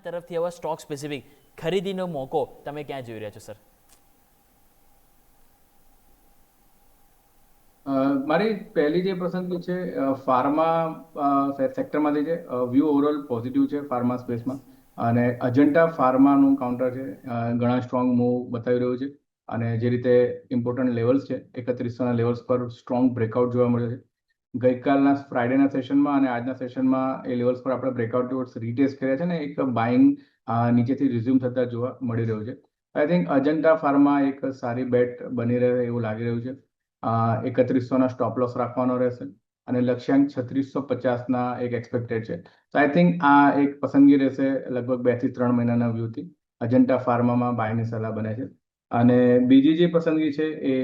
તરફથી આવા stock specific ખરીદીનો મોકો તમે ક્યાં જોઈ રહ્યા છો સર? મારી પહેલી જે પસંદગી છે ફાર્મા સેક્ટરમાંથી છે. વ્યૂ ઓવરઓલ પોઝિટિવ છે ફાર્મા સ્પેસમાં, અને અજંટા ફાર્માનું કાઉન્ટર છે, ઘણા સ્ટ્રોંગ મૂવ બતાવી રહ્યું છે. અને જે રીતે ઇમ્પોર્ટન્ટ લેવલ્સ છે 3100ના લેવલ્સ પર સ્ટ્રોંગ બ્રેકઆઉટ જોવા મળ્યો છે. ગઈકાલના ફ્રાઇડેના સેશનમાં અને આજના સેશનમાં એ લેવલ્સ પર આપણે બ્રેકઆઉટ લેવલ્સ રીટેસ્ટ કર્યા છે ને એક બાઇંગ નીચેથી રિઝ્યુમ થતા જોવા મળી રહ્યું છે. આઈ થિંક અજંટા ફાર્મા એક સારી બેટ બની રહે એવું લાગી રહ્યું છે. 3100ના સ્ટોપ લોસ રાખવાનો રહેશે અને લક્ષ્યાંક 3650ના એક એક્સપેક્ટેડ છે. તો આઈ થિંક આ એક પસંદગી રહેશે લગભગ 2 થી 3 મહિનાના વ્યૂથી. અજંટા ફાર્મામાં બાયની સલાહ બને છે. અને બીજી જે પસંદગી છે એ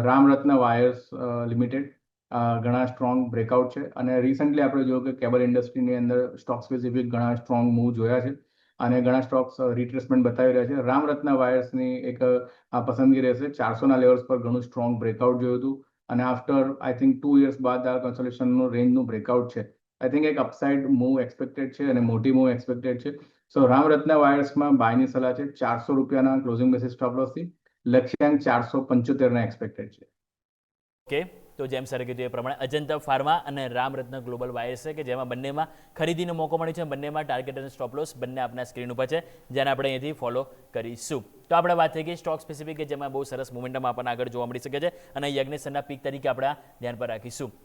રામરત્ન વાયર્સ લિમિટેડ, ઘણા સ્ટ્રોંગ બ્રેકઆઉટ છે. અને રિસન્ટલી આપણે જોયું કે કેબલ ઇન્ડસ્ટ્રીની અંદર સ્ટોક સ્પેસિફિક ઘણા સ્ટ્રોંગ મૂવ જોયા છે અને ઘણા સ્ટોક્સ રિટ્રેસમેન્ટ બતાવી રહ્યા છે. રામરત્ન વાયર્સની એક પસંદગી રહેશે. 400ના લેવલ્સ પર ઘણું સ્ટ્રોંગ બ્રેકઆઉટ જોયું હતું અને આફ્ટર આઈ થિંક 2 years બાદ આ કન્સોલિડેશનનું રેન્જનું બ્રેકઆઉટ છે. આઈ થિંક એક અપસાઇડ મૂવ એક્સપેક્ટેડ છે અને મોટી મૂવ એક્સપેક્ટેડ છે. સો રામરત્ન વાયર્સમાં બાયની સલાહ છે 400 રૂપિયાના ક્લોઝિંગ બેસિસ સ્ટોપ લોસથી. લક્ષ્યાંક 475ના એક્સપેક્ટેડ છે. ઓકે, તો જેમ સરે કીધું એ પ્રમાણે અજંતા ફાર્મા અને રામરત્ન ગ્લોબલ વાયર્સ છે કે જેમાં બંનેમાં ખરીદીનો મોકો મળે છે. બંનેમાં ટાર્ગેટ અને સ્ટોપ લોસ બંને આપણા સ્ક્રીન ઉપર છે, જેને આપણે અહીંથી ફોલો કરીશું. તો આપણે વાત થઈ ગઈ સ્ટોક સ્પેસિફિક કે જેમાં બહુ સરસ મોમેન્ટમ આપણને આગળ જોવા મળી શકે છે અને યજ્ઞેશ સરના પીક તરીકે આપણે ધ્યાન પર રાખીશું.